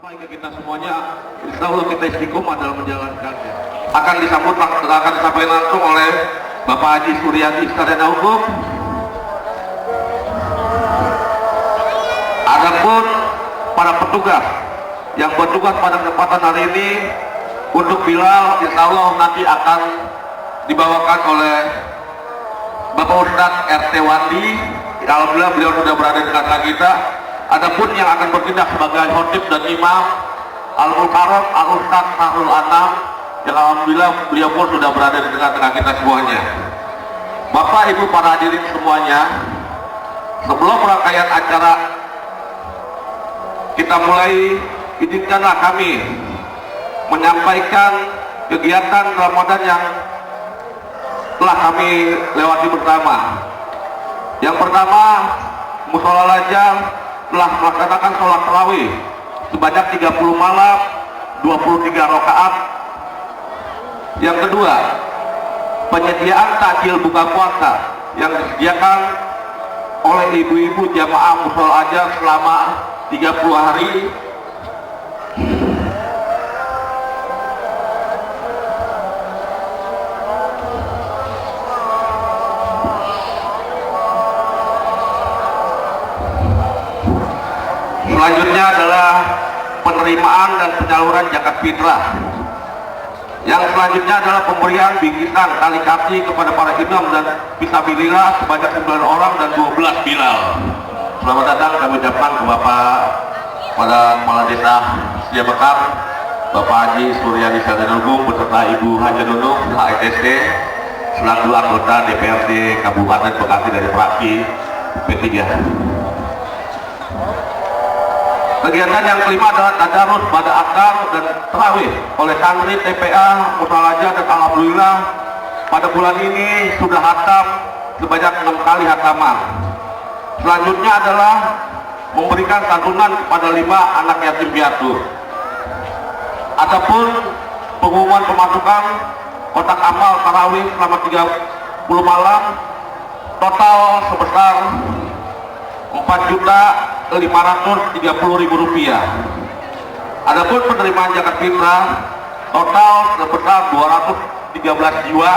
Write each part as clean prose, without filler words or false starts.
Baik kita semuanya, insya Allah kita istiqomah dalam menjalankannya. Akan disampaikan langsung oleh Bapak Haji Suryadi Sarjana Hukum. Adapun para petugas yang bertugas pada kesempatan hari ini untuk Bilal, insya Allah nanti akan dibawakan oleh Bapak Ustadz RT Wandi. Alhamdulillah beliau sudah berada di tengah kita. Adapun yang akan bertindak sebagai khotib dan imam Al-Mukarram Al-Ustadz Sahrul Anam, yang alhamdulillah beliau pun sudah berada di tengah-tengah kita semuanya. Bapak Ibu para hadirin semuanya, sebelum rangkaian acara kita mulai, izinkanlah kami menyampaikan kegiatan Ramadan yang telah kami lewati bersama. Yang pertama, Mushola Lajang telah melaksanakan sholat tarawih sebanyak 30 malam 23 rakaat. Yang kedua, penyediaan takjil buka puasa yang disediakan oleh ibu-ibu jamaah Mushola Lajang selama 30 hari. Selanjutnya adalah penerimaan dan penyaluran zakat fitrah. Yang selanjutnya adalah pemberian bingkisan tali kasih kepada para imam dan fisabilillah sebanyak 9 orang dan 12 bilal. Selamat datang kami ucapkan ke Bapak pada Kepala Desa Setia Bekar, Bapak Haji Suryadi Sarjana Hukum beserta Ibu Haja Nunung HSD selaku anggota DPRD Kabupaten Bekasi dari fraksi P3. Kegiatan yang kelima adalah tadarus pada akar dan tarawih oleh santri TPA Mushola Lajang, dan alhamdulillah pada bulan ini sudah hatam sebanyak 6 kali hataman. Selanjutnya adalah memberikan santunan kepada 5 anak yatim piatu. Adapun pengumuman pemasukan kotak amal tarawih selama 30 malam total sebesar Rp4.530.000. Adapun penerimaan zakat fitrah total sebesar 213 jiwa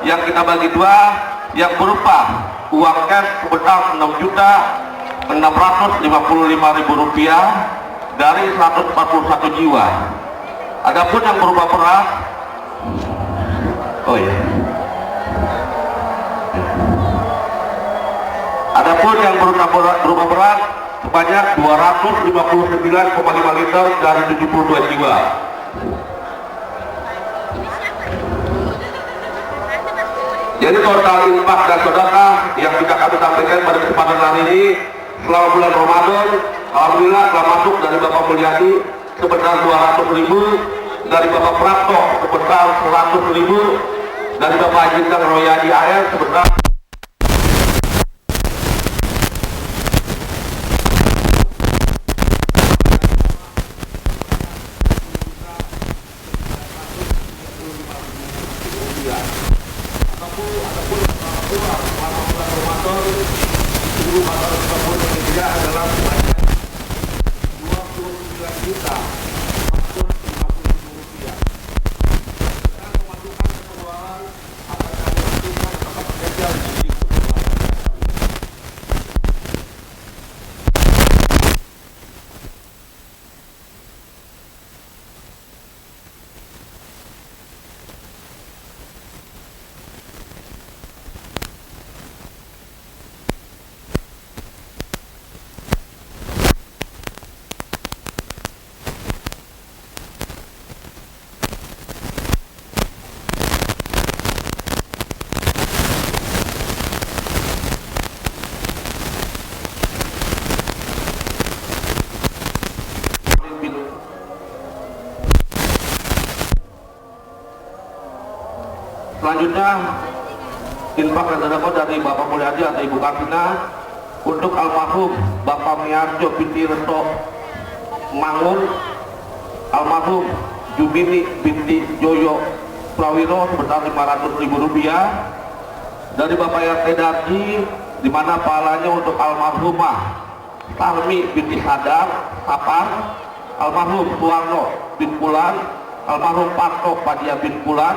yang kita bagi dua, yang berupa uang cash sebesar Rp6.655.000 dari 141 jiwa. Adapun yang berupa beras, adapun yang berupa beras sebanyak 259,5 liter dari 72 jiwa. Jadi total infak dan sedekah yang bisa kami sampaikan pada kesempatan hari ini selama bulan Ramadan, alhamdulillah telah masuk dari Bapak Mulyadi sebesar 200.000, dari Bapak Prapto sebesar 100.000, dari Bapak Haji Royadi AR sebesar adalah sebanyak 29 juta 450.000 rupiah. Dengan pemasukan dan pengeluaran akan kami lakukan tempat kerja di Selanjutnya, infak dan sedekah dari Bapak Mulyadi atau Ibu Kartina untuk almarhum Bapak Miarjo binti Resto Mangun, almarhum Jubini binti Joyo Prawiro sebesar Rp500.000, dari Bapak RT Darji di mana pahalanya untuk almarhumah Salmi binti Sadar Sapar almarhum Suwarno bin Pulan, almarhum Parto Padia bin Pulan,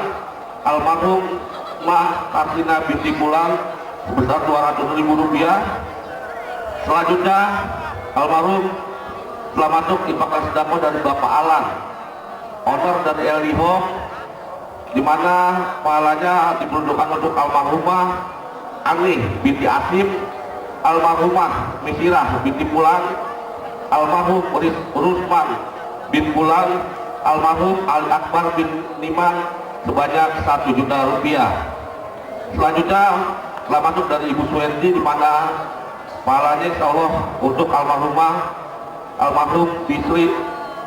almarhum Mah Karsina binti Pulan sebesar Rp200.000. Selanjutnya almarhum telah masuk infak sedekah dari Bapak Alan, honor dari LD Home, di mana pahalanya diperuntukkan untuk almarhumah Ani binti Asim, almarhumah Misirah binti Pulan, almarhum Rusman bin Pulan, almarhum Ali Akbar bin Niman sebanyak Rp1 juta. Selanjutnya telah masuk dari Ibu Suwendi, di mana pahalanya insya Allah untuk almarhumah almarhum Bisri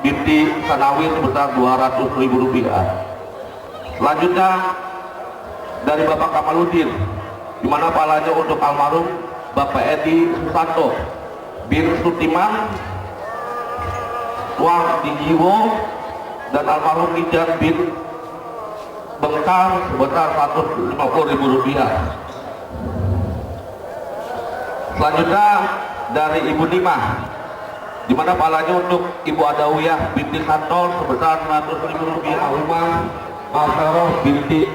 binti Sanawir sebesar Rp200.000. Selanjutnya dari Bapak Kamaludin, di mana pahalanya untuk almarhum Bapak Edi Susanto bin Sutiman Wang Dijiwo, dan almarhum Nijan bin Bengkar sebesar Rp150.000. Selanjutnya dari Ibu Nimah, di mana pahalanya untuk Ibu Adawiyah binti Santol sebesar Rp100.000. Almarhumah Masaroh binti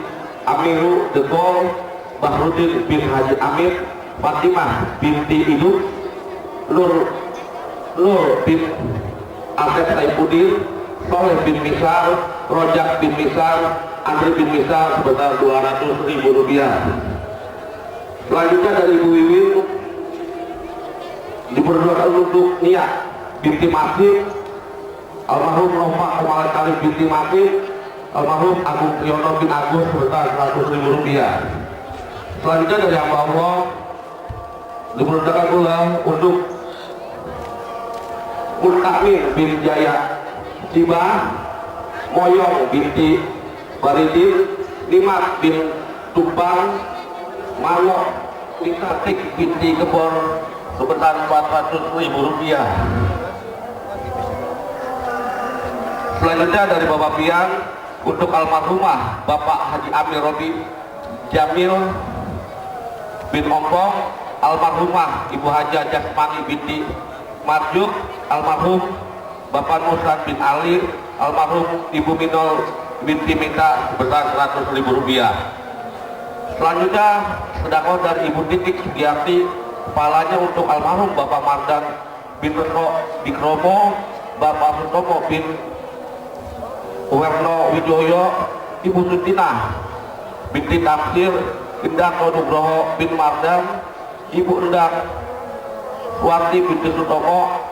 Amiru Degol, Bahrudin bin Haji Amir, Fatimah binti Idul, Nur bin Asep Saifuddin, Soleh bin Misal, Rojak bin Misal, Andri bin Misal sebesar Rp200.000. Selanjutnya dari Ibu Wiwin diperuntukkan untuk Nia binti Masih, almarhum Rofa Kemal Karif binti Masih, almarhum Agung Triyono bin Agus sebesar Rp100.000. Selanjutnya dari hamba Allah diperuntukkan pula untuk Muntakmir bin Jaya Sibah, Moyong binti Baridin, Limat bin Tumpang, Malok Mitatik binti Kebor sebesar Rp400.000. Selanjutnya dari Bapak Pian untuk almarhumah Bapak Haji Amir Robi Jamil bin Ompong, almarhumah Ibu Haja Jasmani binti Marjuk, almarhum Bapak Muslan bin Ali, almarhum Ibu Minol binti Minta sebesar Rp100.000. Selanjutnya sedekah dari Ibu Titik Sugiyarti, pahalanya untuk almarhum Bapak Mardan bin Reto Bikromo, Bapak Sutomo bin Werno Wijoyo, Ibu Sutina binti Tafsir, Indah Nugroho bin Mardan, Ibu Endang Suwarti binti Sutomo,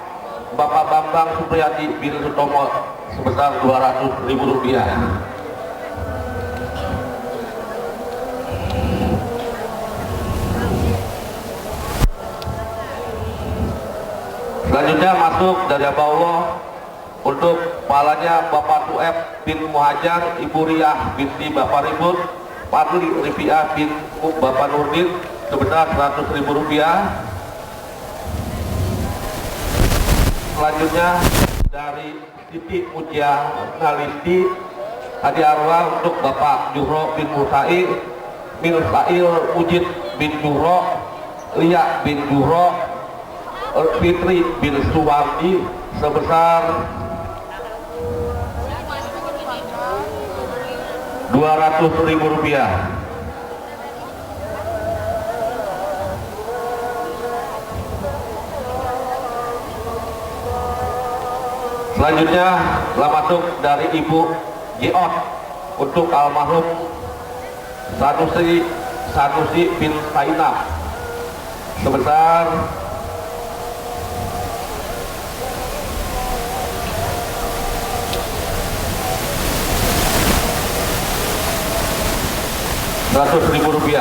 Bapak Bambang Supriyadi bin Sutomo sebesar Rp200.000. Selanjutnya masuk dari hamba Allah untuk pahalanya Bapak Tuef bin Muhajar, Ibu Riyah binti Bapak Ribut, Fadli Rifiah bin Bapak Nurdin sebesar Rp100.000. Selanjutnya dari Siti Mujia Nalisti, hadiah arwah untuk Bapak Juhro bin Musa'i, Milsail Mujid bin Juhro, Lia bin Juhro, Fitri bin Suwardi sebesar Rp200.000. Selanjutnya telah masuk dari Ibu Jiot untuk almarhum Sanusi bin Sainab sebesar Rp100.000.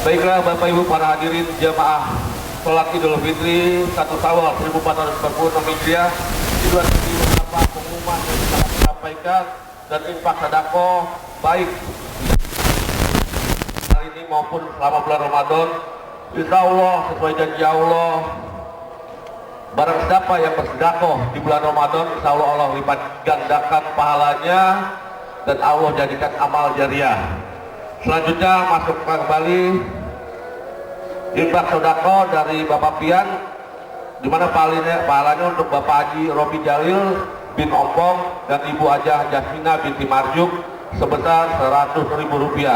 Baiklah Bapak Ibu para hadirin jamaah sholat Idul Fitri 1 Syawal 1446 Hijriah, Idul Fitri beberapa pengumuman yang kita sampaikan dan infak sedekah baik hari ini maupun selama bulan Ramadan. Insya Allah sesuai janji Allah, barang siapa yang bersedekah di bulan Ramadan, insya Allah Allah lipat gandakan pahalanya dan Allah jadikan amal jariah. Selanjutnya masuk kembali infak sedekah dari Bapak Pian, di mana pahalanya untuk Bapak Haji Robi Jalil bin Ompong dan Ibu Hajah Jasmina binti Marjuk sebesar Rp100.000.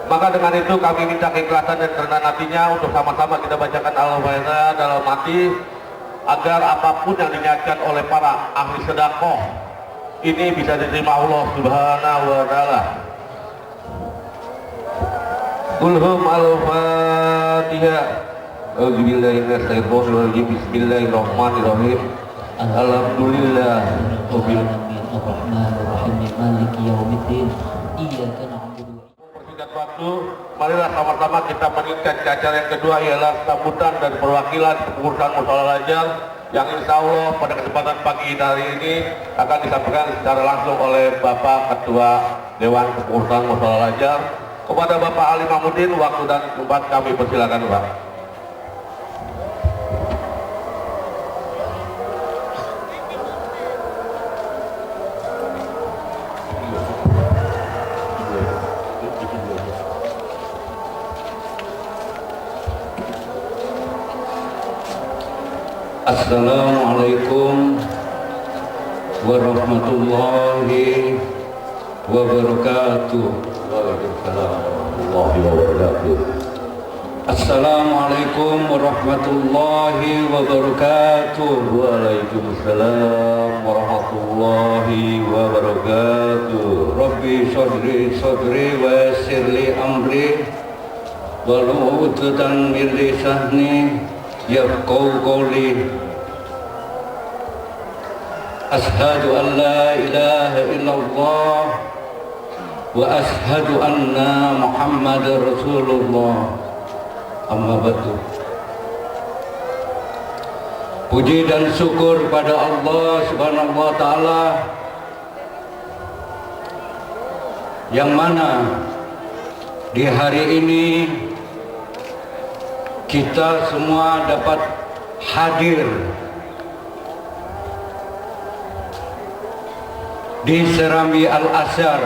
Maka dengan itu kami minta keikhlasan dan kerendahan hatinya untuk sama-sama kita bacakan Al-Fatihah dalam hati, agar apapun yang diniatkan oleh para ahli sedekah ini bisa diterima Allah Subhanahu wa taala. Qulhum al-Fatihah. Auzubillahi Bismillahirrahmanirrahim. Alhamdulillah rabbil alamin maliki yaumiddin. Iyyaka na'budu. Persingkat waktu, marilah sama-sama kita meningkat ke acara yang kedua, ialah sambutan dan perwakilan kepengurusan Mushola Al Azhar yang insya Allah pada kesempatan pagi hari ini akan disampaikan secara langsung oleh Bapak Ketua Dewan Kepengurusan Mushola Al Azhar. Kepada Bapak Ali Mahmudin, waktu dan tempat kami persilakan, Pak. Assalamualaikum warahmatullahi wabarakatuh. Assalamualaikum warahmatullahi wabarakatuh. Waalaikumsalam warahmatullahi wabarakatuh. Rabbi sodri wa yassirli amri wahlul 'uqdatam min lisani yafqahu qawli. Ashhadu an la ilaha illallah wa ashhadu anna Muhammadar Rasulullah. Amma ba'du. Puji dan syukur pada Allah Subhanahu wa taala yang mana di hari ini kita semua dapat hadir di Serambi Al Azhar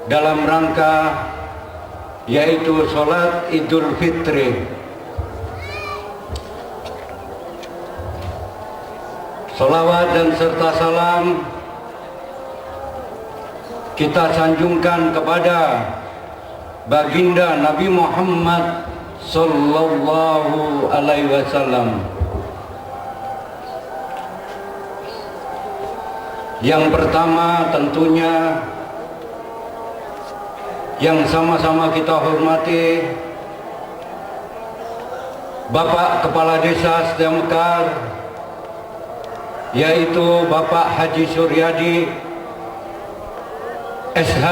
dalam rangka yaitu sholat Idul Fitri. Salawat dan serta salam kita sanjungkan kepada baginda Nabi Muhammad Sallallahu Alaihi Wasallam. Yang pertama tentunya yang sama-sama kita hormati Bapak Kepala Desa Setia Mekar, yaitu Bapak Haji Suryadi SH,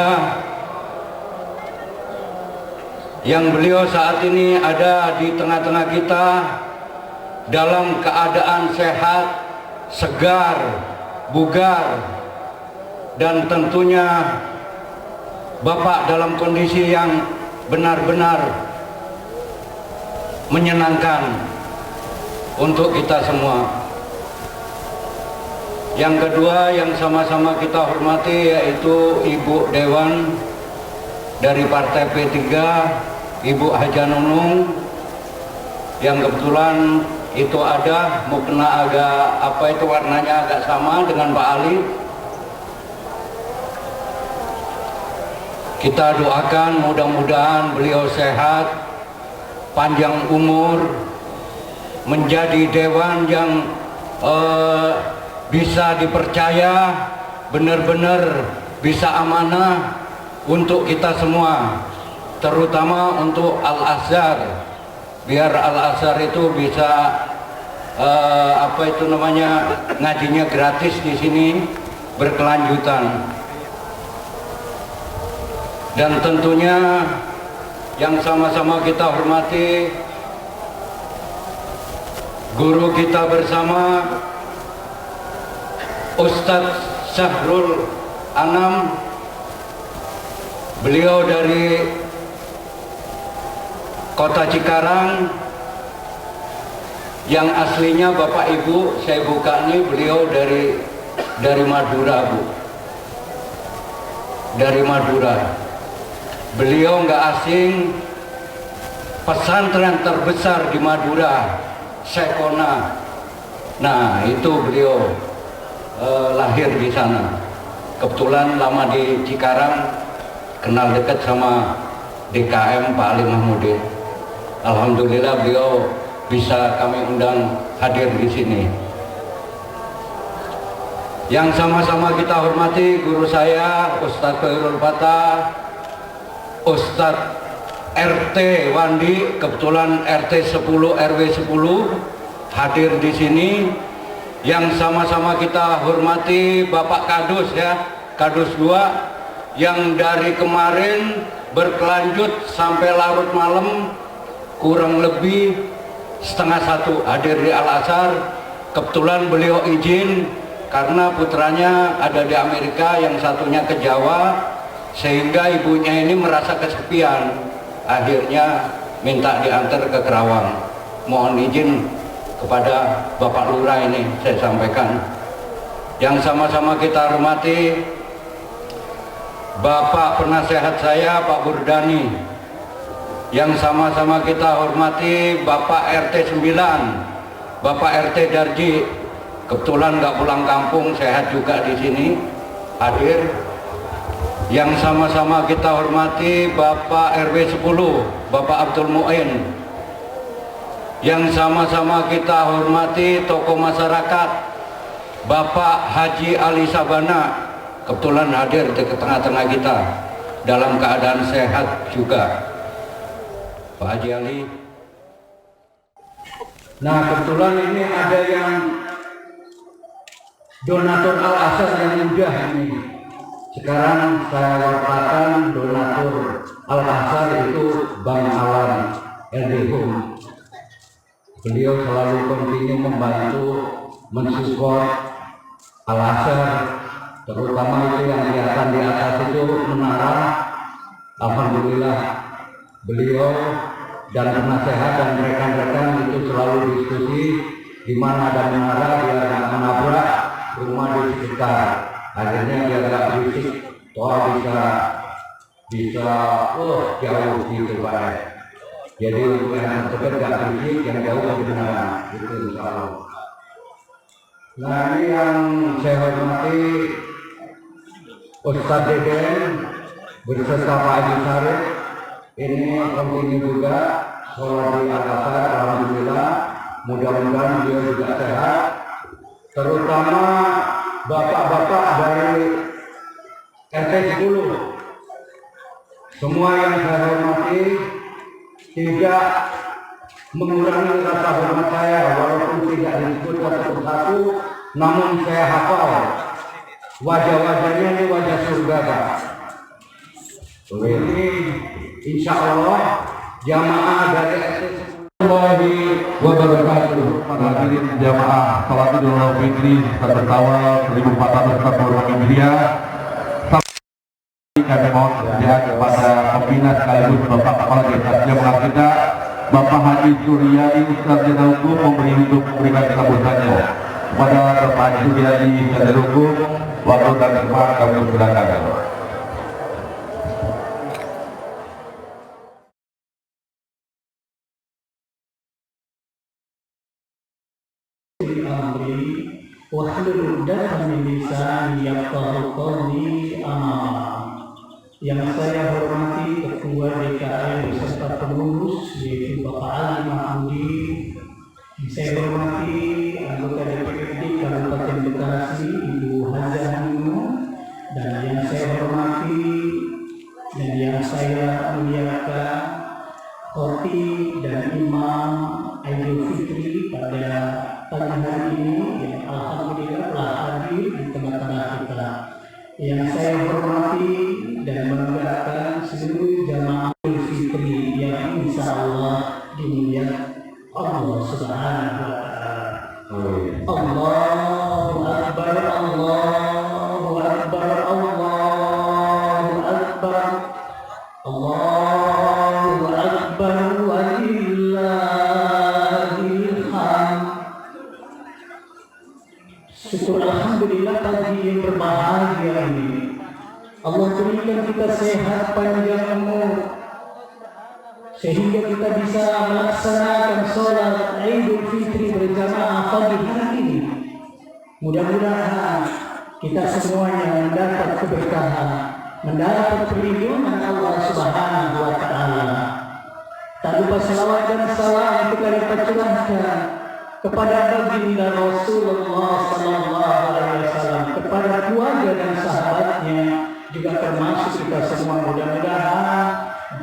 yang beliau saat ini ada di tengah-tengah kita dalam keadaan sehat, segar, bugar, dan tentunya Bapak dalam kondisi yang benar-benar menyenangkan untuk kita semua. Yang kedua yang sama-sama kita hormati yaitu Ibu Dewan dari Partai P3, Ibu Haja Nunung, yang kebetulan itu ada mukena agak apa itu warnanya agak sama dengan Pak Ali. Kita doakan mudah-mudahan beliau sehat, panjang umur, menjadi dewan yang bisa dipercaya, benar-benar bisa amanah untuk kita semua, terutama untuk Al Azhar, biar Al Azhar itu bisa apa itu namanya, ngajinya gratis di sini berkelanjutan. Dan tentunya yang sama-sama kita hormati guru kita bersama Ustadz Syahrul Anam, beliau dari Kota Cikarang, yang aslinya Bapak Ibu saya buka nih, beliau dari Madura, Bu, dari Madura. Beliau nggak asing, pesantren terbesar di Madura, Sekona, Nah, itu beliau lahir di sana. Kebetulan lama di Cikarang, kenal dekat sama DKM Pak Ali Mahmudin. Alhamdulillah beliau bisa kami undang hadir di sini. Yang sama-sama kita hormati guru saya Ustadz Khairul Fatah, Ustadz RT Wandi, kebetulan RT 10 RW 10 hadir di sini. Yang sama-sama kita hormati Bapak Kadus ya, Kadus 2 yang dari kemarin berkelanjut sampai larut malam, kurang lebih setengah 1 hadir di Al-Azhar. Kebetulan beliau izin karena putranya ada di Amerika, yang satunya ke Jawa, sehingga ibunya ini merasa kesepian, akhirnya minta diantar ke Kerawang. Mohon izin kepada Bapak Lurah ini saya sampaikan. Yang sama-sama kita hormati Bapak penasehat saya Pak Burdani, yang sama-sama kita hormati Bapak RT 9 Bapak RT Darji, kebetulan nggak pulang kampung, sehat juga di sini hadir. Yang sama-sama kita hormati Bapak RW 10 Bapak Abdul Mu'in. Yang sama-sama kita hormati tokoh masyarakat Bapak Haji Ali Sabana, kebetulan hadir di tengah-tengah kita dalam keadaan sehat juga Pak Haji Ali. Nah, kebetulan ini ada yang donatur Al-Azhar yang mudah ini. Sekarang saya wartakan donatur Al-Azhar itu Bang Alan Eldihum. Beliau selalu kontinu membantu mensupport Al-Azhar, terutama itu yang kelihatan di atas itu menara. Alhamdulillah beliau dan penasehat dan rekan-rekan itu selalu diskusi di mana ada menara biar nggak menabrak rumah di sekitar. Akhirnya dia agak berisik, toh bisa jauh gitu Pak. Jadi untuk yang dekat gak berisik, yang jauh kebenaran itu insya. Nah, ini yang saya hormati Ustadz Deden beserta Pak Haji Sarif. Ini kontinu juga sholat di Al-Azhar. Alhamdulillah, mudah-mudahan dia juga sehat, terutama bapak-bapak dari RT 10 semua yang saya hormati. Tidak mengurangi rasa hormat saya, walaupun tidak disebut satu-satu, namun saya hafal wajah-wajahnya. Ini wajah surga Pak. Ini insya Allah jamaah dari RT wabarakatuh. Hadirin jamaah salat Idul Fitri Syawal 1444 Hijriah. Kami mohon berdoa kepada pembina sekaligus Bapak Kepala Desa Jamaah kita, Bapak Haji Suryadi Ustaz Jenderal Hukum, memberikan sambutannya. Kepada Bapak Haji Suryadi Jenderal Hukum, waktu dan tempat kami persilakan. Wahlul 'uqdatam min lisani yafqahu qawli. Yang saya hormati Ketua DKM beserta pengurus yaitu Bapak Ali Mahmudi, yang saya hormati anggota DPRD Kabupaten Bekasi Ibu Hajah Nunung, dan yang saya hormati dan yang saya muliakan khotib dan imam Idul Fitri pada pagi hari ini yang alhamdulillah telah hadir di tengah-tengah kita. Yang saya hormati dan membanggakan seluruh jamaah Idul Fitri yang insya Allah dimuliakan Allah Subhanahu wa Ta'ala. Allahu Akbar, Allahu Akbar, Allahu Akbar, Allahu Akbar, walillahil hamd. Syukur alhamdulillah pagi yang berbahagia ini Allah berikan kita sehat panjang umur sehingga kita bisa melaksanakan sholat Idul Fitri berjamaah pagi hari ini. Mudah-mudahan kita semuanya mendapat keberkahan, mendapat perlindungan Allah Subhanahu wa Ta'ala. Tak lupa salawat dan salam kita lipat curahkan kepada baginda Rasulullah Sallallahu Alaihi Wasallam, kepada keluarga dan sahabatnya, juga termasuk kita semua. Mudah-mudahan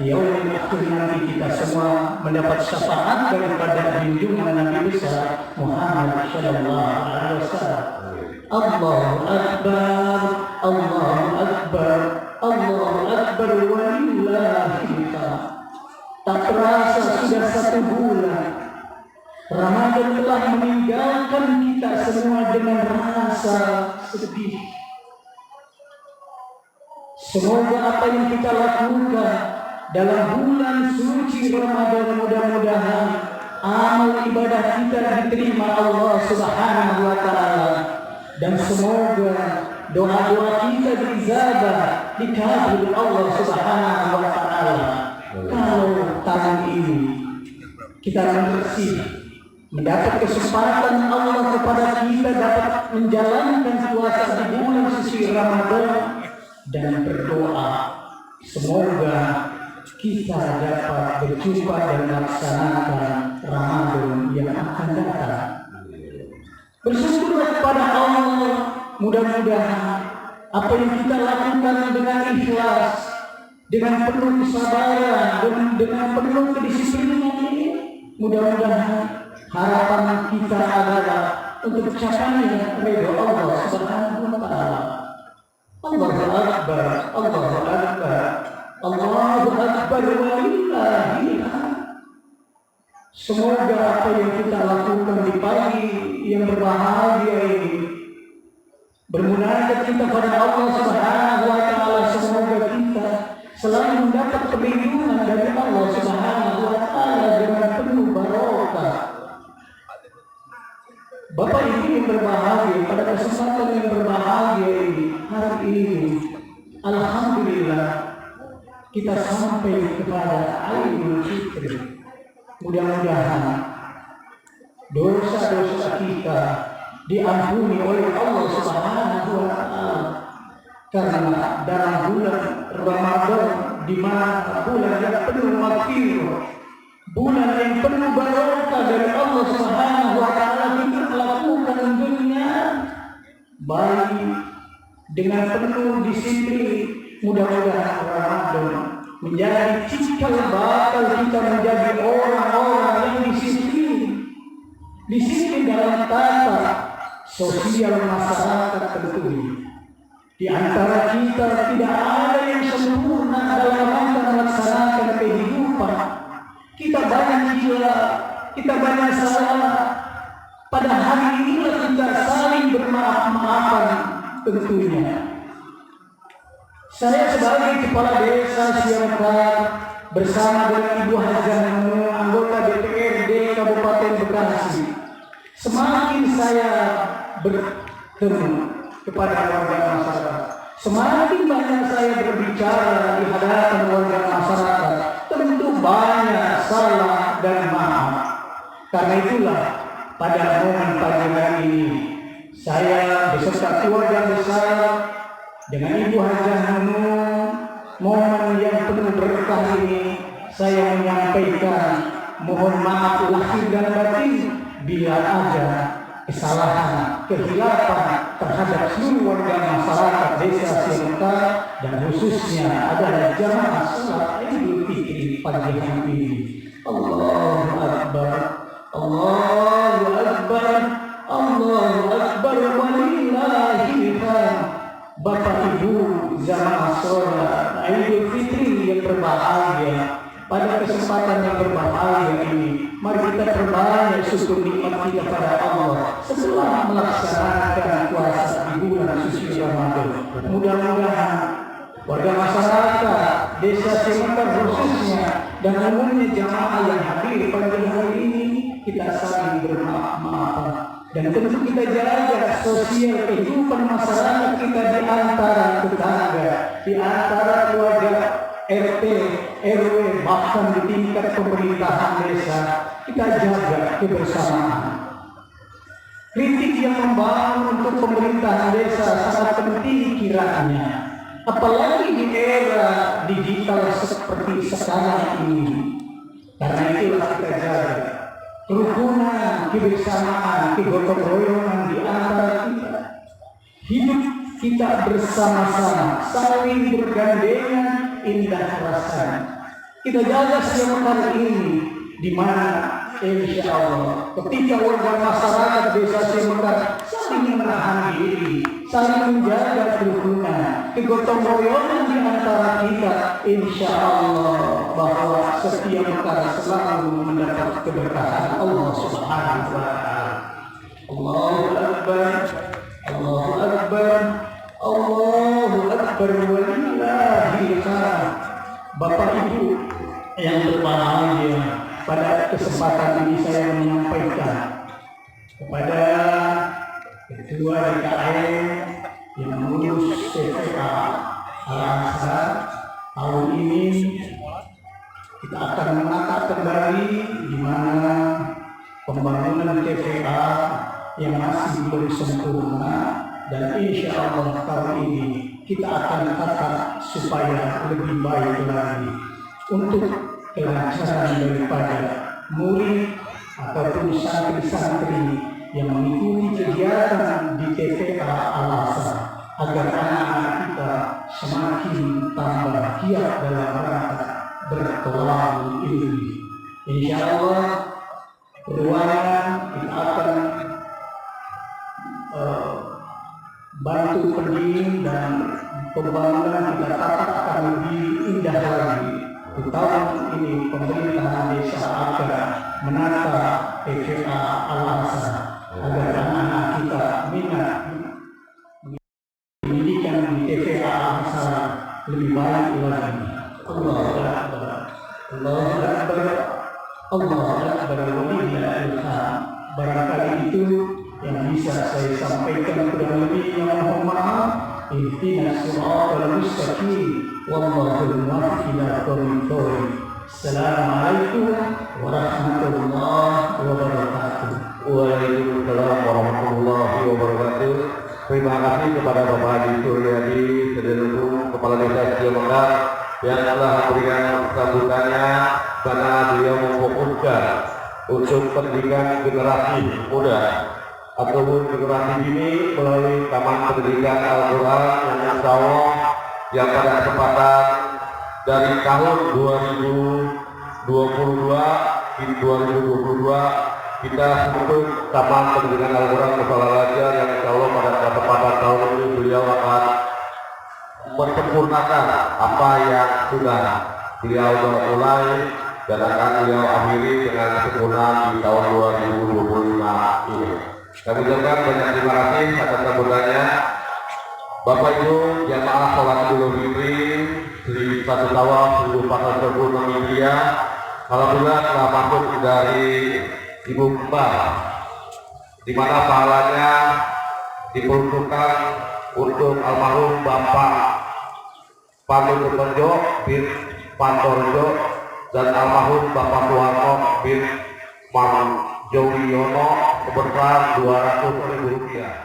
di yaumil akhir nanti kita semua mendapat syafaat daripada junjungan Nabi besar Muhammad Sallallahu Alaihi Wasallam. Allahu Akbar, Allahu Akbar, Allahu Akbar, walillahil hamd. Tak terasa sudah 1 bulan Ramadan telah meninggalkan kita semua dengan rasa sedih. Semoga apa yang kita lakukan dalam bulan suci Ramadan, mudah-mudahan amal ibadah kita diterima Allah Subhanahu wa Ta'ala, dan semoga doa-doa kita diijabah, dikabul Allah Subhanahu wa Ta'ala. Kalau tahun ini kita bersih, mendapat kesempatan Allah kepada kita dapat menjalankan puasa di bulan suci Ramadan, dan berdoa semoga kita dapat berjumpa dan melaksanakan Ramadan yang akan datang. Bersyukurlah kepada Allah, mudah-mudahan apa yang kita lakukan dengan ikhlas, dengan penuh kesabaran, dengan penuh kedisiplinan ini, mudah-mudahan harapan kita adalah untuk capainya ridho Allah Subhanahu wa Ta'ala. Allahu Akbar, Allahu Akbar, Allahu Akbar, walillahil hamd. Semoga apa yang kita lakukan di pagi yang berbahagia ini, bermunajat kita pada Allah Subhanahu wa Ta'ala, semoga kita selalu mendapat perlindungan dari Allah Subhanahu wa Ta'ala dengan penuh barokah. Bapak Ibu yang berbahagia, pada kesempatan yang berbahagia ini, hari ini, alhamdulillah kita sampai kepada Aidul Fitri. Mudah-mudahan dosa-dosa kita diampuni oleh Allah Subhanahu wa Ta'ala, karena dalam bulan Ramadan, di mana bulan yang penuh maghfirah, bulan yang penuh barokah dari Allah Subhanahu wa Ta'ala, kita melakukan dunia baik dengan penuh disiplin. Mudah-mudahan Ramadan menjadi cikal bakal kita menjadi orang-orang yang disiplin dalam tata sosial masyarakat tentunya. Di antara kita tidak ada yang sempurna dalam rangka melaksanakan kehidupan. Kita banyak gila, kita banyak salah. Pada hari inilah kita saling bermaaf-maafan tentunya. Saya sebagai kepala desa Siamkan bersama dengan Ibu Hajah Nunung, anggota DPRD Kabupaten Bekasi, semakin saya bertemu kepada warga masyarakat, semakin banyak saya berbicara di hadapan warga masyarakat, tentu banyak salah dan maaf. Karena itulah pada momen pagi hari ini, saya beserta keluarga besar dengan Ibu Hajah Nunung, momen yang penuh berkah ini, saya menyampaikan mohon maaf lahir dan batin bila ada kesalahan, kehilapan terhadap seluruh warga masyarakat desa Siamkan, dan khususnya adalah jamaah salat Idul Fitri pagi hari ini. Allahu Akbar, Allahu Akbar, Allahu Akbar, walillahil hamd. Bapak Ibu jamaah salat Idul Fitri yang berbahagia, pada kesempatan yang berbahagia ini, mari kita perbanyak syukur nikmat kita pada Allah setelah melaksanakan puasa di bulan suci Ramadan. Mudah-mudahan warga masyarakat desa Siamkan khususnya dan umumnya jamaah yang hadir pada hari ini, kita saling bermaaf-maafan. Dan tentu kita jaga sosial kehidupan masyarakat kita di antara tetangga, di antara keluarga RT, RW, bahkan di tingkat pemerintahan desa. Kita jaga kebersamaan. Kritik yang membangun untuk pemerintahan desa sangat penting kiranya, apalagi di era digital seperti sekarang ini. Karena itulah kita jaga kerukunan, kebersamaan, kegotong royongan di antara kita. Hidup kita bersama-sama, saling bergandengan, indah rasanya. Kita jaga Siamekar ini, di mana insya Allah ketika warga masyarakat desa Siamekar saling menahan diri, saling menjaga kerukunan, kegotong royongan di antara kita, insya Allah bahwa Siamekar selalu mendapat keberkahan Allah Subhanahu wa Ta'ala. Allahu Akbar, Allahu Akbar, Allahu Akbar, walillahil hamd. Bapak Ibu yang berbahagia, pada kesempatan ini saya menyampaikan kepada Ketua DKM yang mengurus TPA Al-Azhar tahun ini, kita akan menata kembali di mana pembangunan TPA yang masih belum sempurna, dan insya Allah tahun ini kita akan tata supaya lebih baik lagi untuk kelancaran daripada murid ataupun santri-santri yang mengikuti kegiatan di TPA Al-Azhar, agar anak-anak kita semakin tambah giat dalam rangka bertolak ilmu. Insya Allah ruangan kita akan bantu pendingin dan pembangunan kita tata akan lebih indah lagi. Di tahun ini pemerintahan desa akan menata TPA Al-Azhar agar anak-anak kita minat pendidikan di TPA Al-Azhar lebih baik lagi. Allahu Akbar, Allahu Akbar, Allahu Akbar, walillahil hamd. Barangkali itu yang bisa saya sampaikan, kurang lebihnya mohon maaf. Ihdinas siratal mustaqim, wallahul muwaffiq ila aqwamit thoriq. Assalamualaikum warahmatullahi wabarakatuh. Waalaikumsalam warahmatullahi wabarakatuh. Terima kasih kepada Bapak Haji Suryadi Sedeluku, Kepala Desa Siamekar, yang telah memberikan sambutannya, karena beliau memfokuskan untuk pendidikan generasi muda ataupun generasi dini melalui Taman Pendidikan Al-Quran yang insya Allah yang pada kesempatan dari tahun 2022 hingga 2022 kita untuk Taman Pendidikan Al-Quran Musola Al-Azhar yang insya Allah pada kesempatan tahun ini beliau akan menyempurnakan apa yang sudah beliau mulai dan akan beliau akhiri dengan kesempurnaan di tahun 2025 ini. Kami ucapkan banyak terima kasih atas sambutannya. Bapak Ibu jamaah sholat Idul Fitri 1 Syawal 1446 Hijriah, alhamdulillah telah masuk dari Ibu Kembar, di mana pahalanya diperuntukkan untuk almarhum Bapak Pandu Suparjo bin Pantorjo dan almarhum Bapak Suwarno bin Manjowiyono sebesar Rp200.000.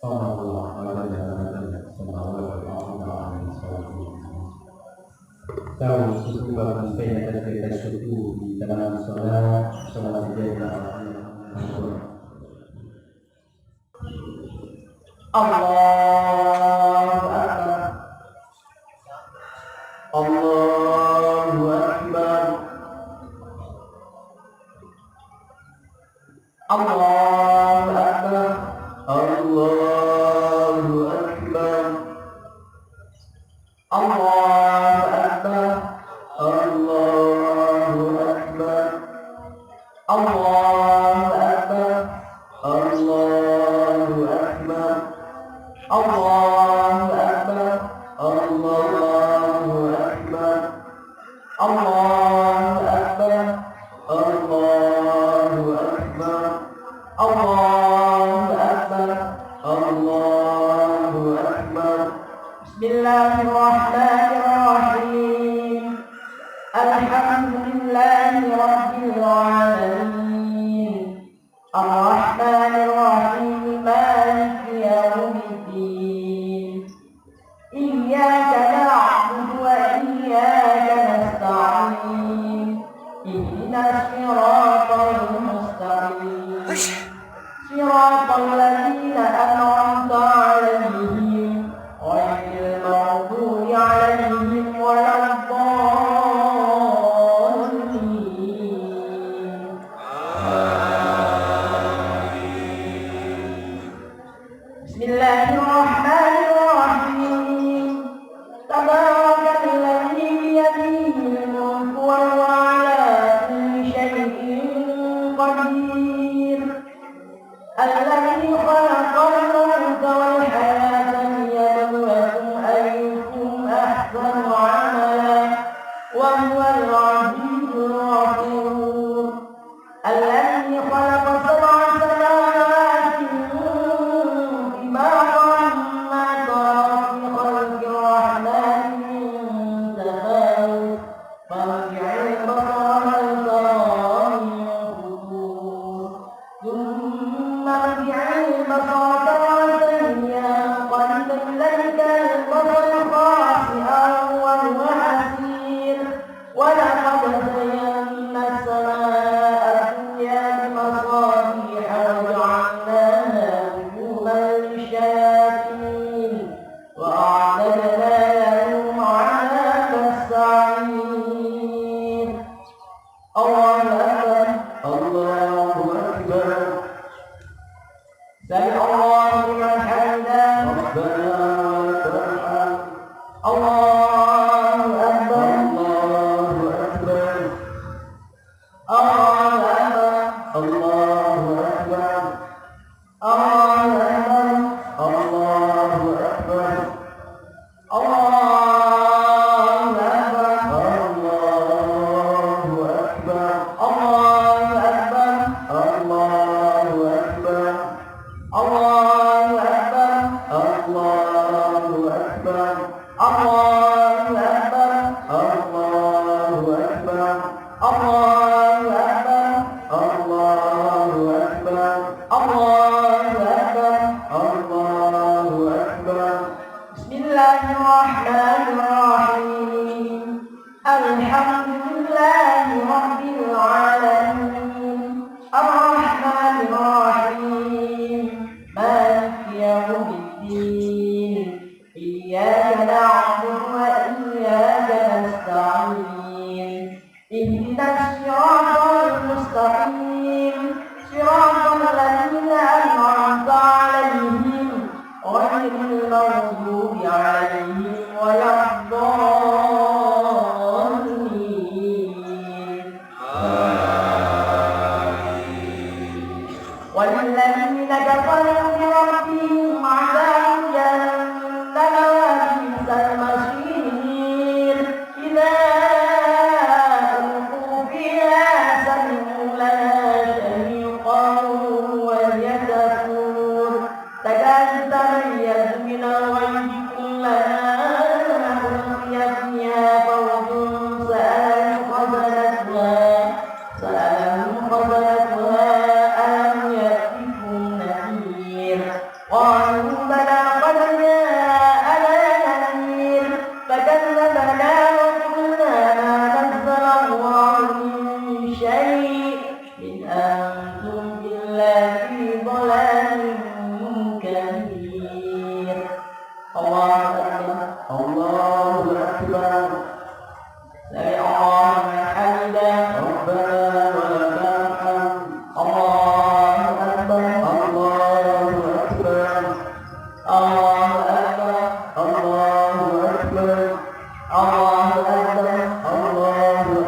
Tahu suku bangsa yang terkait suku di dalam sholat jaga Allahu Akbar Allahu Akbar Allahu Akbar Allahu Akbar Allahu Akbar Allahu Akbar Allahu Akbar Allahu Akbar Allahu Akbar Allahu Akbar Allahu Akbar Allahu Akbar Allahu Akbar Allahu Akbar Bismillahirrahmanirrahim Alhamdulillahi Rabbil Alamin Ar-Rahmanir-Rahim Maliki Yawmiddin Iyyaka na'budu wa iyyaka nasta'in Ihdinas siratal mustaqim Siratal ladzina an'amta 'alaihim ghairil maghdubi 'alaihim waladdallin Bismillahirrahmanirrahim Tabarakalladzi biyadihil mulku wa huwa 'ala kulli syai'in qadir Alladzi khalaqal mauta wal hayata liyabluwakum ayyukum ahsanu 'amalan wa huwal 'azizul ghafur Alladzi khalaqa sab'a samawati طباقا ما ترى في خلق الرحمن من تفاوت فارجع البصر هل ترى من فطور ثم ارجع البصر كرتين ينقلب إليك البصر خاسئا وهو حسير ولقد زينا السماء الدنيا بمصابيح وجعلناها رجوما للشياطين وأعتدنا لهم عذاب السعير الله أكبر الله أكبر سمع الله لمن حمده ربنا ولك الحمد الله أكبر الله أكبر الله أكبر الله أكبر الله أكبر الله أكبر الله أكبر الله أكبر الله أكبر الله أكبر الله أكبر الله أكبر الله أكبر الله أكبر الله أكبر الله أكبر الله أكبر الله أكبر بسم الله الرحمن الرحيم الحمد لله رب العالمين الرحمن الرحيم مالك يوم الدين إياك نعبد وإياك نستعين اهدنا الصراط المستقيم صراط الذين أنعمت عليهم غير المغضوب عليهم ولا الضالين والذين كفروا بربهم عذاب جهنم وبئس المصير إذا ألقوا فيها سمعوا لها شهيقا وهي تفور تكاد تميز من الغيظ كلما ألقي فيها فوج سألهم خزنتها ألم يأتكم نذير قالوا ربنا قد جاءنا نذير فكذبنا وقلنا ما نزل الله من شيء إن أنتم إلا في ضلال كبير. الله أكبر الله أكبر سمع الله لمن حمده ربنا ولك الحمد. الله أكبر الله أكبر الله أكبر الله أكبر الله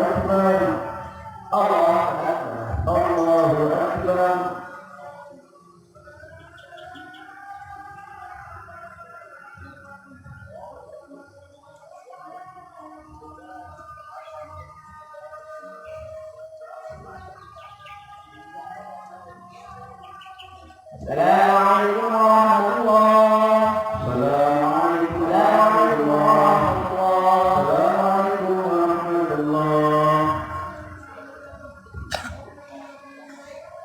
أكبر الله أكبر الله أكبر الله أكبر. السلام عليكم ورحمة الله. السلام عليكم ورحمة الله. السلام عليكم ورحمة الله.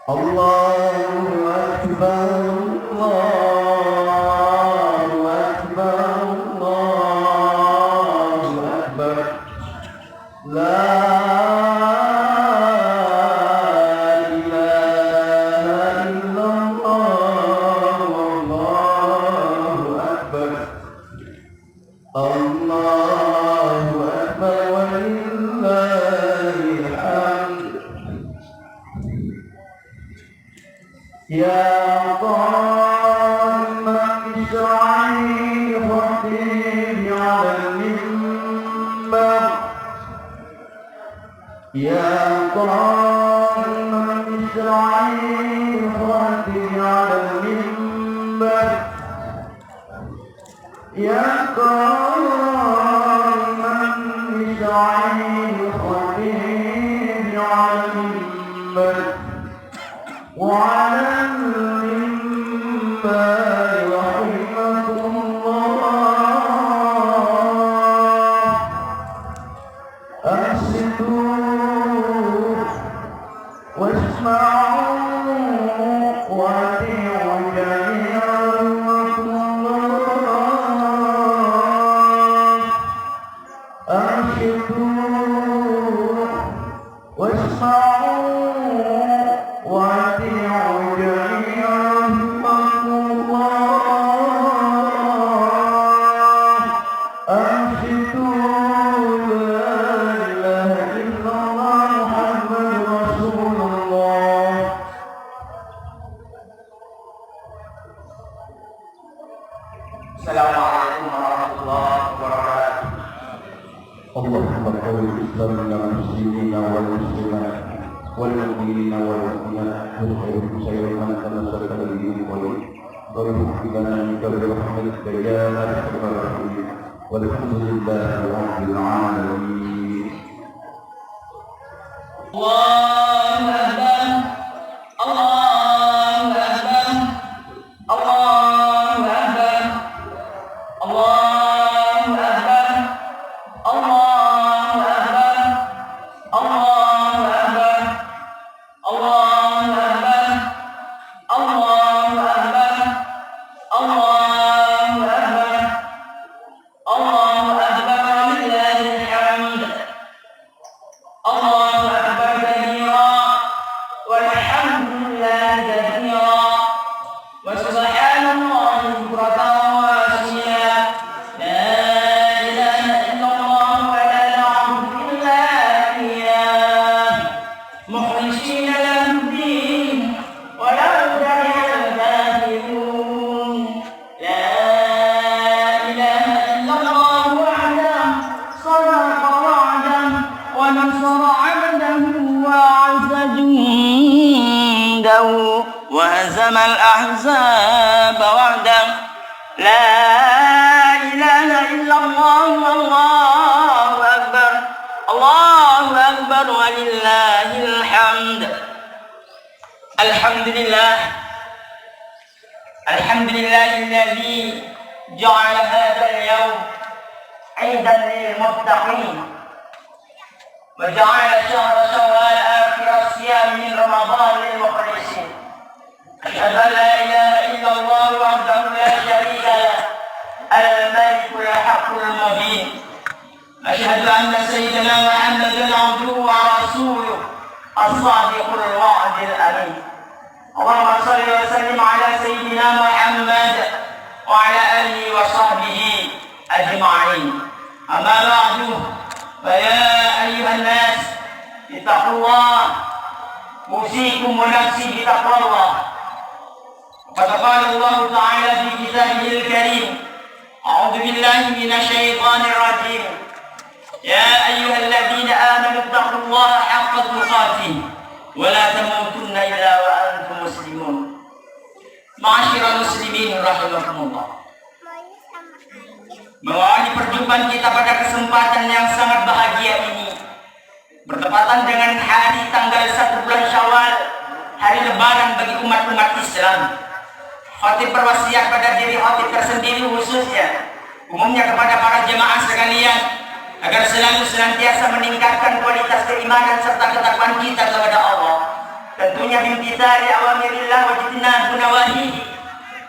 الله أكبر الله أكبر الله أكبر لا يا قائم بالشرعي خطيب على المنبر يا قائم بالشرعي خطيب على المنبر يا قائم بالشرعي خطيب على المنبر وعلى المنبر رحمكم الله أنصتوا واسمعوا وأطيعوا جميعا رحمكم الله أنصتوا واسمعوا وأطيعوا جميعا رحمكم الله أنصتوا لا إله إلا الله محمد رسول الله. السلام عليكم ورحمة الله وبركاته. اللهم قوي الإسلام والمسلمين والمسلمات والمؤمنين والمؤمنات والخير خير من تمسك به ولي ضرب لنا منك برحمتك يا ارحم الراحمين والحمد لله رب العالمين. الله أكبر الله أكبر الله أكبر الله أكبر الله أكبر الله أكبر الله أكبر الله أكبر الله أكبر الله أكبر ولله الحمد. الله أكبر كبيرا والحمد لله كثيرا وسبحان الله بكرة وأصيلا لا إله إلا الله ولا نعبد إلا إياه مخلصين له الدين ولو كره الكافرون. لا إله إلا الله وحده صدق وعده ونصر عبده وأعز جنده وهزم الأحزاب وحده. لا إله إلا الله والله أكبر الله أكبر ولله الحمد. الحمد لله الحمد لله الذي جعل هذا اليوم عيدا للمتقين وجعل شهر شوال آخر الصيام من رمضان للمخلصين. أشهد أن لا إله إلا الله وحده لا شريك أشهد أن سيدنا محمدا عبده ورسوله الصادق الوعد الأمين. اللهم صل وسلم على سيدنا محمد وعلى آله وصحبه أجمعين. أما بعد فيا أيها الناس اتقوا الله، أوصيكم ونفسي بتقوى الله. قد قال الله تعالى في كتابه الكريم: أعوذ بالله من الشيطان الرجيم. يا أيها الذين آمنوا اتقوا الله حق تقاته ولا تموتن إلا وأنتم مسلمون. Ma'asyiral muslimin rahimakumullah. Mengawali perjumpaan kita pada kesempatan yang sangat bahagia ini, bertepatan dengan hari tanggal 1 bulan Syawal, hari lebaran bagi umat-umat Islam. Khatib berwasiat pada diri khatib tersendiri khususnya, umumnya kepada para jemaah sekalian, agar selalu senantiasa meningkatkan kualitas keimanan serta ketakwaan kita kepada Allah. Tentunya bimtithali awamirillah wa jitinabu nawahihi,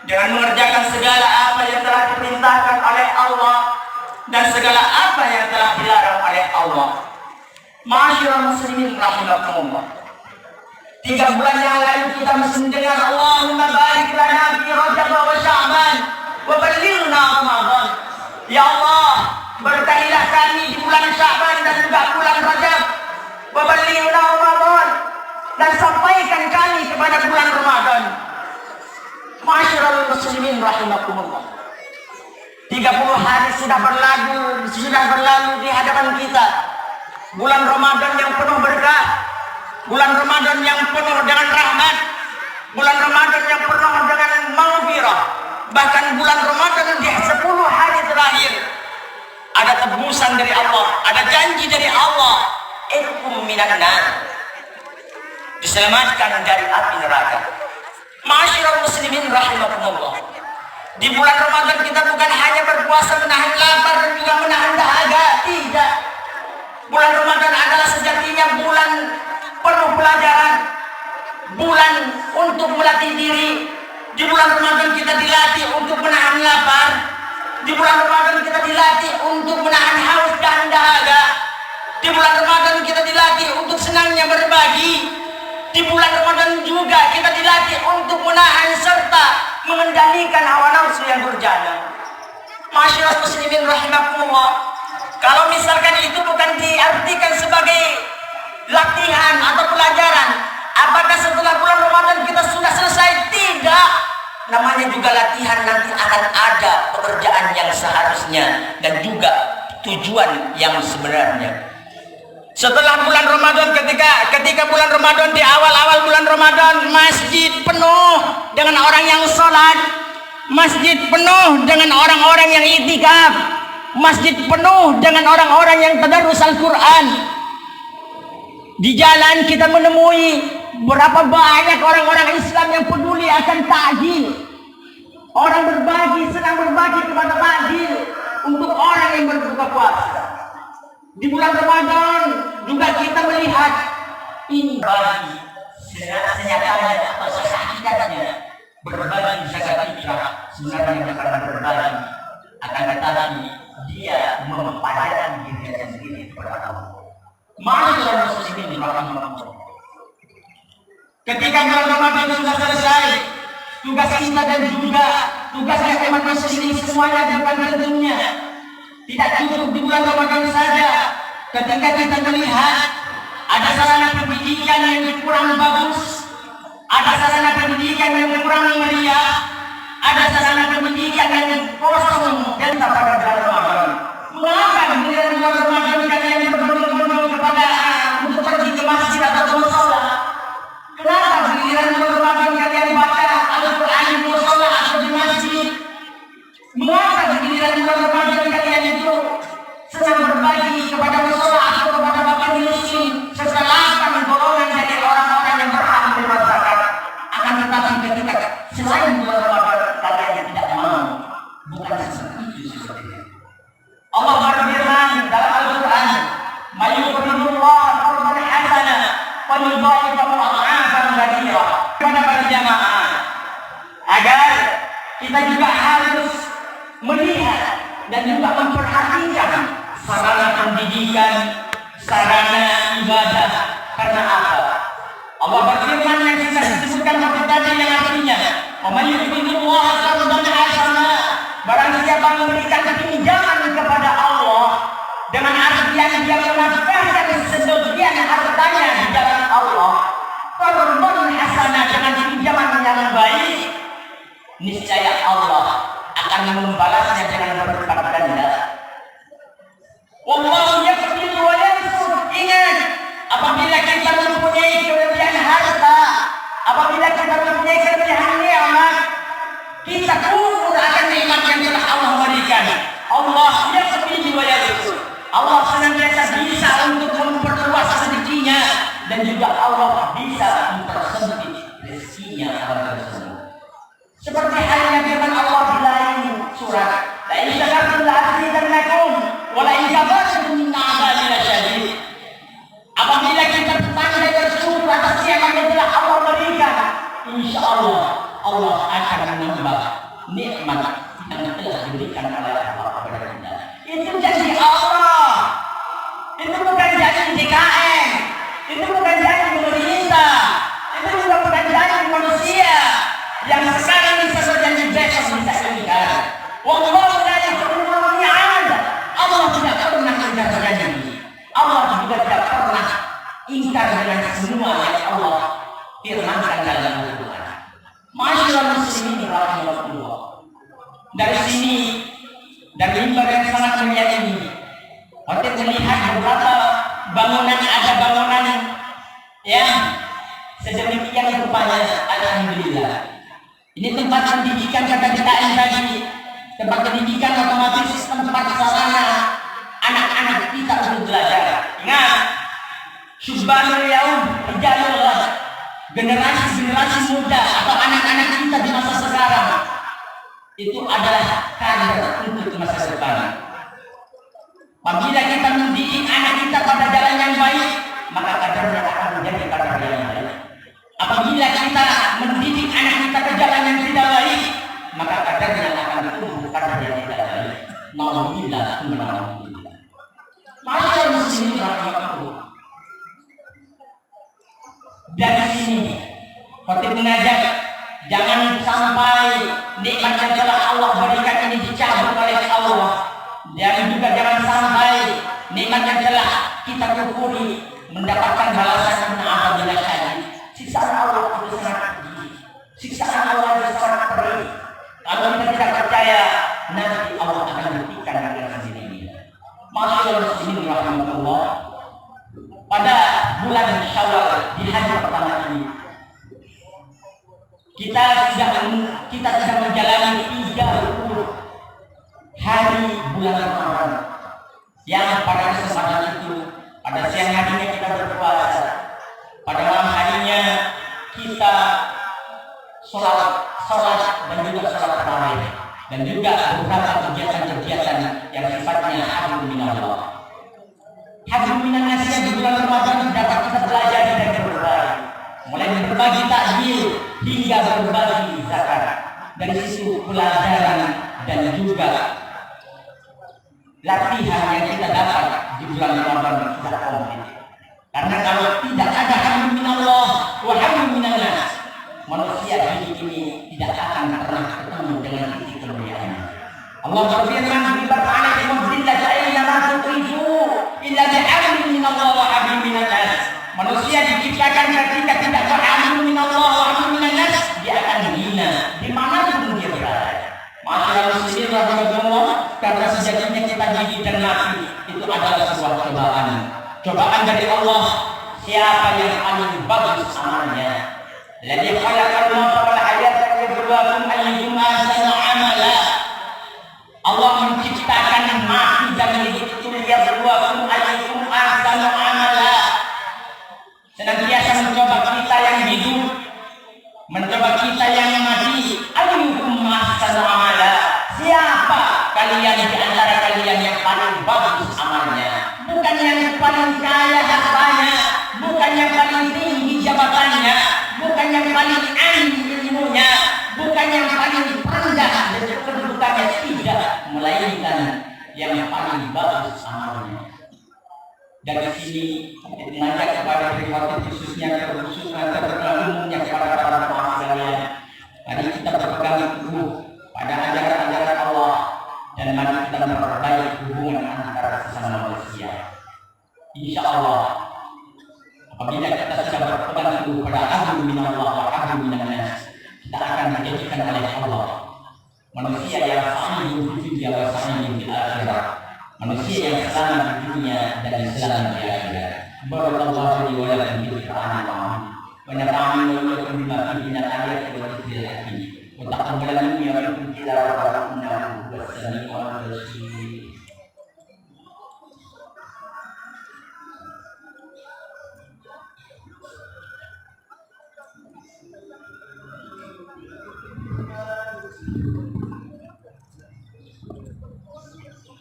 dengan mengerjakan segala apa yang telah diperintahkan oleh Allah dan segala apa yang telah dilarang oleh Allah. Ma'asyiral muslimin rahimakumullah. 3 bulan yang lalu kita mendengar Allahumma barik lana fi Rajab wa Sya'ban wa ballighna Ramadan. Ya Allah, berkahilah kami di bulan Sya'ban dan juga bulan Rajab, wa ballighna Ramadan, dan sampaikan kami kepada bulan Ramadan. Ma'asyiral muslimin rahimakumullah. 30 hari sudah berlalu di hadapan kita. Bulan Ramadan yang penuh berkah, bulan Ramadan yang penuh dengan rahmat, bulan Ramadan yang penuh dengan maghfirah. Bahkan bulan Ramadan di 10 hari terakhir ada tebusan dari Allah, ada janji dari Allah, itqum minan nar, diselamatkan dari api neraka. Ma'asyiral muslimin rahimakumullah. Di bulan Ramadan kita bukan hanya berpuasa menahan lapar dan juga menahan dahaga, tidak. Bulan Ramadan adalah sejatinya bulan penuh pelajaran, bulan untuk melatih diri. Di bulan Ramadan kita dilatih untuk menahan lapar. Di bulan Ramadan kita dilatih untuk menahan haus dan dahaga. Di bulan Ramadan kita dilatih untuk senangnya berbagi. Di bulan Ramadan juga kita dilatih untuk menahan serta mengendalikan hawa nafsu yang durjana. Ma'asyiral muslimin rahimakumullah. Kalau misalkan itu bukan diartikan sebagai latihan atau pelajaran, apakah setelah bulan Ramadan kita sudah selesai? Tidak. Namanya juga latihan, nanti akan ada pekerjaan yang seharusnya dan juga tujuan yang sebenarnya. Setelah bulan Ramadan, ketika bulan Ramadan, di awal-awal bulan Ramadan, masjid penuh dengan orang yang sholat, masjid penuh dengan orang-orang yang itikaf, masjid penuh dengan orang-orang yang tadarrus Al-Quran. Di jalan kita menemui berapa banyak orang-orang Islam yang peduli akan takjil. Orang berbagi, senang berbagi kepada takjil untuk orang yang berbuka puasa. Di bulan Ramadan juga kita melihat ini bagi senyatanya atau sehakikatnya berbagi zakat fitrah sebenarnya bukan berbagi, akan tetapi dia mempadatkan dirinya sendiri kepada Allah. Ma'asyiral muslimin rahimakumullah. Ketika bulan Ramadan sudah selesai, tugas kita dan juga tugas umat muslimin semuanya bukan tentunya tidak cukup di bulan Ramadan saja. Ketika kita melihat ada sarana pendidikan yang kurang bagus, ada sarana pendidikan yang kurang meriah, ada sarana pendidikan yang kosong dan tak pada bulan Ramadan. Mengapa di bulan Ramadan kalian berbondong-bondong kepada untuk pergi ke masjid atau ke mushola? Kenapa di bulan Ramadan kalian baca Al-Quran di mushola atau di masjid? Mengapa di bulan Ramadan kalian itu senang berbagi kepada mushola atau kepada bapak miskin serta lapang golongan dari orang-orang yang berhak menerima zakat? Akan tetapi ketika selain bulan Ramadan kalian yang tidak mau, bukan seperti itu sebenarnya. Allah berfirman dalam Al-Quran, "Mayuridullah qardan hasana wa yudha'ifahu adha'afan katsira." Kepada para jamaah, agar kita juga harus melihat dan juga memperhatikan sarana pendidikan siapa memberikan pinjaman kepada Allah dengan artian dia menafkahkan sebagian hartanya di jalan Allah, qardan hasanah, dengan pinjaman yang baik, niscaya Allah akan membalasnya dengan berlipat ganda. Wallahu yaqbidu wa yansur. Ingat, apabila kita mempunyai kelebihan harta, apabila kita mempunyai kelebihan nikmat, kita kubur akan nikmat yang telah Allah berikan. Allah yaqbidu wa yansur. Allah senantiasa bisa untuk memperluas rezekinya, dan juga Allah bisa mempersempit rezekinya orang tersebut. Seperti halnya firman Allah di lain surat, la in syakartum la azidannakum wa la in kafartum inna 'adzabi lasyadid. Apabila kita bertanya bersyukur atas nikmat yang telah Allah berikan, insya Allah Allah akan menambah nikmat yang telah diberikan oleh Allah kepada kita. Itu janji Allah. Itu bukan janji DKM. Itu bukan janji pemerintah. Itu juga bukan janji manusia yang sekarang bisa berjanji besok bisa ingkar. Wallahu la yukhlifu al-mi'ad. Allah tidak pernah ingkar janji. Allah juga tidak pernah ingkar dengan semua yang Allah firmankan dalam Al-Quran. Masyaallah muslimin rahimahullah. Dari sini, dari mimbar yang sangat mulia ini, kita melihat beberapa bangunan, ada bangunan yang sedemikian rupanya. Alhamdulillah. Ini tempat pendidikan kata kita tadi, tempat pendidikan otomatis tempat sarana anak-anak kita untuk belajar. Ingat, syubbanul yaum rijalullah, generasi muda atau anak-anak kita di masa sekarang itu adalah kader untuk masa depan. Apabila kita mendidik anak kita pada jalan yang baik, maka kadernya akan menjadi kader yang baik. Apabila kita mendidik anak kita ke jalan yang tidak baik, maka kadernya akan tumbuh kader yang tidak baik. Nauzubillah, nauzubillah. Masyaallah muslimin rahimahullah. Dari sini, khotib mengajak jangan sampai nikmat yang telah Allah berikan ini dicabut oleh Allah, dan juga jangan sampai nikmat yang telah kita syukuri mendapatkan balasan azab syadid. Siksaan Allah itu sangat pedih. Siksaan Allah itu sangat pedih. Kalau kita tidak percaya, nanti Allah akan buktikan dengan sendirinya. Masyaallah muslimin rahimahullah. Pada bulan Syawal di hari pertama ini, kita sudah menjalani 30 hari bulan Ramadan, yang pada kesempatan itu, pada siang harinya kita berpuasa, pada malam harinya kita sholat dan juga sholat tarawih, dan juga beberapa kegiatan-kegiatan yang sifatnya hablum minallah. Hablum minannas di bulan Ramadan dapat kita belajar dan berbagi, mulai berbagi takjil hingga berbagi zakat. Dari situ pelajaran dan juga latihan yang kita dapat di bulan Ramadan sudah komplit. Karena kalau tidak ada hablum minallah wa hablum minannas, manusia hidup ini tidak akan pernah ketemu dengan titik kemuliaan. Allah berfirman, "Bibat alaikum dzillat aina ma tuqifu illa bihablin minallah wa hablin minannas." Manusia diciptakan ketika tidak berhablum minallah wa hablum minannas, dia akan hina dimanapun dia berada. Masyaallah muslimin rahimahullah, karena sejatinya kita dididik dan mati itu adalah sebuah cobaan. Cobaan dari Allah. Siapa yang paling bagus amalnya? Alladzi khalaqal mauta wal hayata liyabluwakum ayyukum ahsanu amala. Allah menciptakan mati dan hidup itu liyabluwakum ayyukum ahsanu amala. Senantiasa mencoba kita yang hidup, mencoba kita yang mati. Ayyukum ahsanu amala. Siapa kalian di antara kalian yang paling bagus amalnya? Bukan yang paling kaya hartanya, bukan yang paling tinggi jabatannya, bukan yang paling ahli ilmunya, bukan yang paling rendah kedudukannya, tidak, melainkan yang paling bagus amalnya. Dari sini mengajak kepada pribadi khususnya umumnya kepada para jemaah sekalian, mari kita berpegang teguh pada ajaran-ajaran Allah, dan mari kita memperbaiki hubungan antara sesama manusia. Insya Allah, apabila kita sudah berpegang teguh pada ahlu minallah wa ahlu minannas, kita akan dijadikan oleh Allah manusia yang sa'idun fi dunya wa sa'idun fil akhirah, manusia yang selamat di dunia dan selamat di akhirat. Barakallahu li wa lakum fil Qur'anil azim wa nafa'ani wa iyyakum bima fihi min al-ayati wa dhikril hakim. Wa taqabbal minni wa minkum tilawatahu innahu huwas sami'ul basir.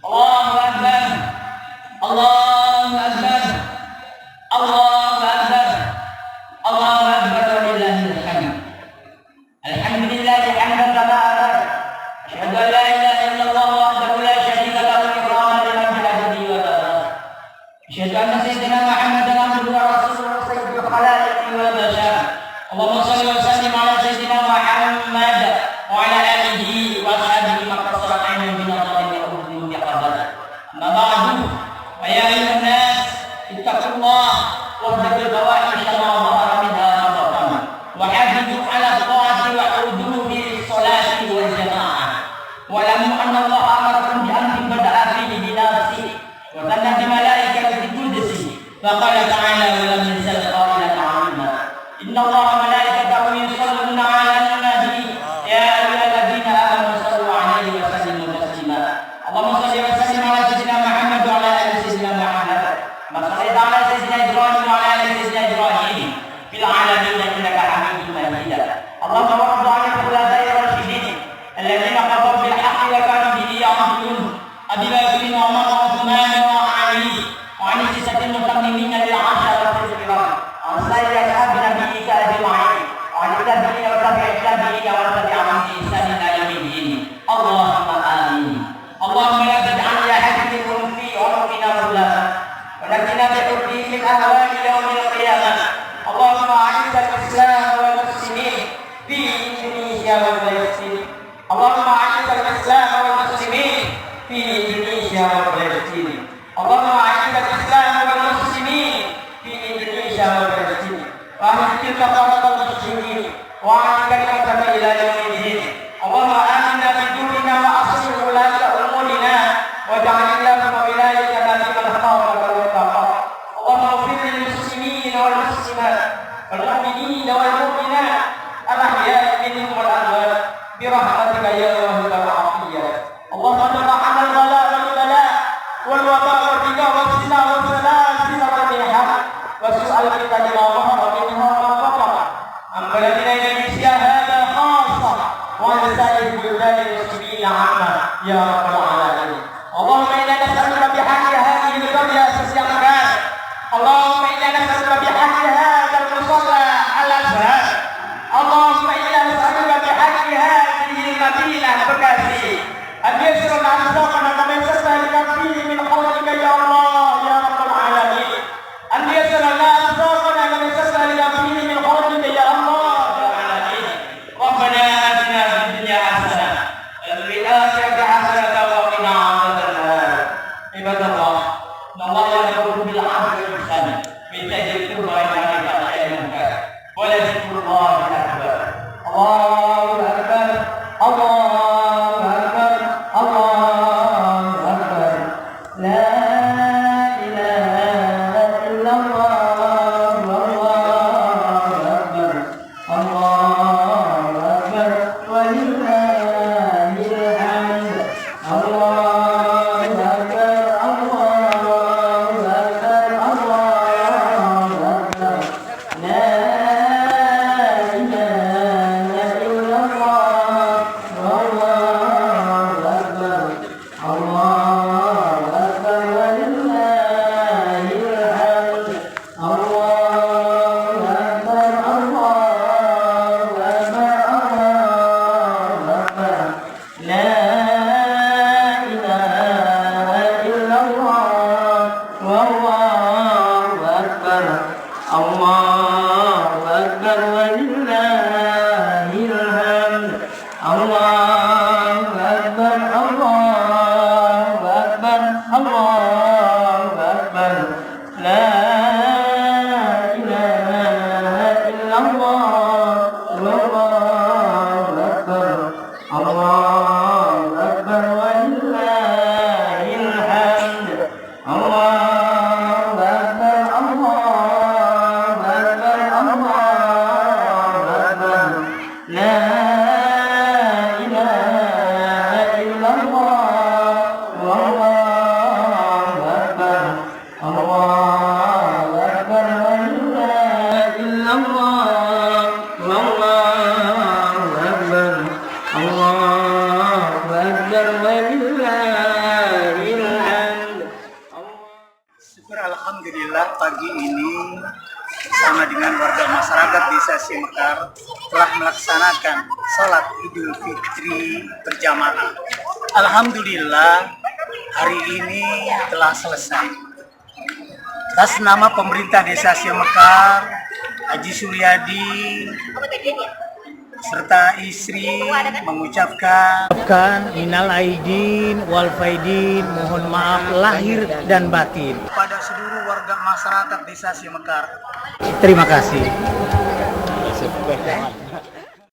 Allahu Akbar, Allahu Akbar, Allahu Akbar, Allahu Akbar walillahil hamd. Alhamdulillahi hamdan kama amar. Asyhadu an la ilaha illallah wahdahu la syarika lahu ikraman liman bil abdi wa taala. Asyhadu anna sayyidina Muhammadan abduhu wa rasuluhu sayyidul khalaiqi wal bashar. Allahumma shalli wa sallim ala sayyidina Muhammad wa ala alihi wa ashabihi maqsara aynan min أما بعد فيا أيها الناس اتقوا الله واهدوا الفواحش ما ظهر منها وما بطن وحافظوا على الطاعة وحضور الصلاة والجماعة واعلموا أن الله أمركم بأمر بدأ فيه بنفسه وثنى بملائكة قدسه فقال تعالى ولم يزل قائلا عظيما إن الله وملائكته يصلون على النبي يا أيها الذين آمنوا صلوا عليه وسلموا تسليما اللهم صل وسلم على سيدنا محمد وعلى ال سيدنا محمد كما صليت على سيدنا ابراهيم وعلى ال سيدنا ابراهيم في العالمين انك حميد مجيد اللهم وارض عن الخلفاء الراشدين الذين قضوا بالحق وكانوا به يعدلون ابي بكر وعمر وعثمان وعلي وعن الستة المتممين للعشرة الكرام عن سائر اصحاب نبيك اجمعين وعن التابعين وتابع التابعين وتبعهم باحسان الى يوم الدين اللهم امين. اللهم لا تجعل لأحدكم في عنقنا ظلما ونجنا بحبه من أهوال يوم القيامة. اللهم أعز الإسلام والمسلمين في إندونيسيا وفلسطين. اللهم أعز الإسلام والمسلمين في إندونيسيا وفلسطين. اللهم أعز الإسلام والمسلمين في إندونيسيا وفلسطين. وأهل تلك فرق المسلمين وعن كلمتك إلى يوم الدين. اللهم آمنا في ديننا وأصلح ولاة أمورنا واجعل اللهم ولايتنا في من خافك واتقاك. اللهم اغفر للمسلمين والمسلمات والمؤمنين والمؤمنات الأحياء منهم والأموات برحمتك يا واهب العافية. اللهم ارحم البلاء والبلاء والوباء والربا والزنا والسلاسل والمحن وسوء الفتن ما ظهر منها وما بطن عن بلدنا إندونيسيا هذا خاصة وعن سائر بلدان المسلمين عامة يا رب العالمين. اللهم إنا نسألك بحق هذه القرية السيامة. اللهم إنا نسألك بحق هذا المصلى الأزهر. اللهم إنا نسألك بحق هذه المدينة بكاسي أن يسر أرزاقنا كما يسرك فيه من قولك يا الله يا رب العالمين. أن يسر أرزاقنا كما يسرك فيه من قولك يا الله يا العالمين. ربنا آتنا في الدنيا حسنة وفي الآخرة حسنة وقنا عذاب النار. walillahil hamd. Syukur alhamdulillah pagi ini sama dengan warga masyarakat Desa Simekar telah melaksanakan salat Idul Fitri berjamaah. Alhamdulillah hari ini telah selesai. Atas nama pemerintah Desa Simekar, Haji Suryadi serta istri mengucapkan minal aidin wal faidin, mohon maaf lahir dan batin kepada seluruh warga masyarakat Desa Simekar. Terima kasih.